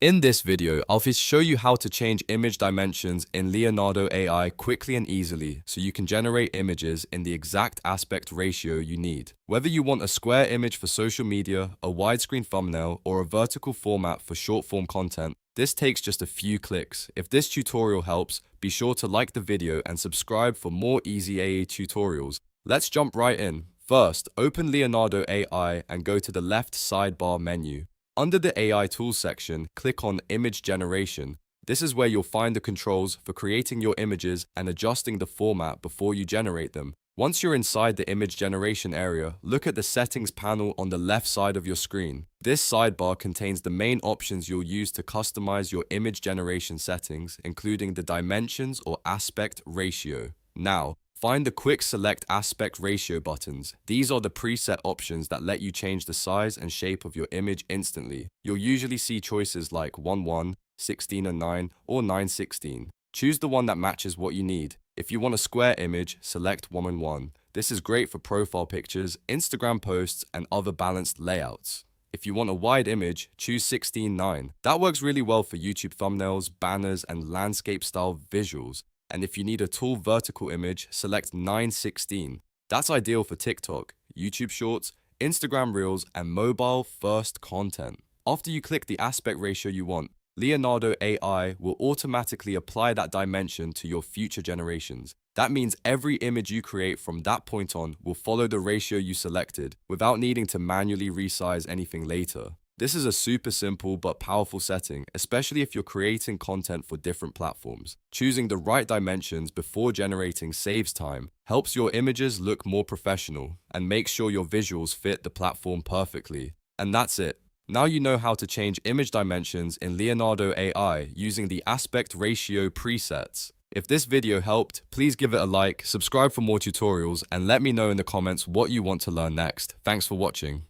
In this video, I'll show you how to change image dimensions in Leonardo AI quickly and easily so you can generate images in the exact aspect ratio you need. Whether you want a square image for social media, a widescreen thumbnail, or a vertical format for short-form content, this takes just a few clicks. If this tutorial helps, be sure to like the video and subscribe for more easy AA tutorials. Let's jump right in. First, open Leonardo AI and go to the left sidebar menu. Under the AI Tools section, click on Image Generation. This is where you'll find the controls for creating your images and adjusting the format before you generate them. Once you're inside the image generation area, look at the settings panel on the left side of your screen. This sidebar contains the main options you'll use to customize your image generation settings, including the dimensions or aspect ratio. Now, find the Quick Select Aspect Ratio buttons. These are the preset options that let you change the size and shape of your image instantly. You'll usually see choices like 1:1, 16:9, or 9:16. Choose the one that matches what you need. If you want a square image, select 1:1. This is great for profile pictures, Instagram posts, and other balanced layouts. If you want a wide image, choose 16:9. That works really well for YouTube thumbnails, banners, and landscape-style visuals. And if you need a tall vertical image, select 9:16. That's ideal for TikTok, YouTube Shorts, Instagram Reels, and mobile-first content. After you click the aspect ratio you want, Leonardo AI will automatically apply that dimension to your future generations. That means every image you create from that point on will follow the ratio you selected without needing to manually resize anything later. This is a super simple but powerful setting, especially if you're creating content for different platforms. Choosing the right dimensions before generating saves time, helps your images look more professional, and makes sure your visuals fit the platform perfectly. And that's it. Now you know how to change image dimensions in Leonardo AI using the aspect ratio presets. If this video helped, please give it a like, subscribe for more tutorials, and let me know in the comments what you want to learn next. Thanks for watching.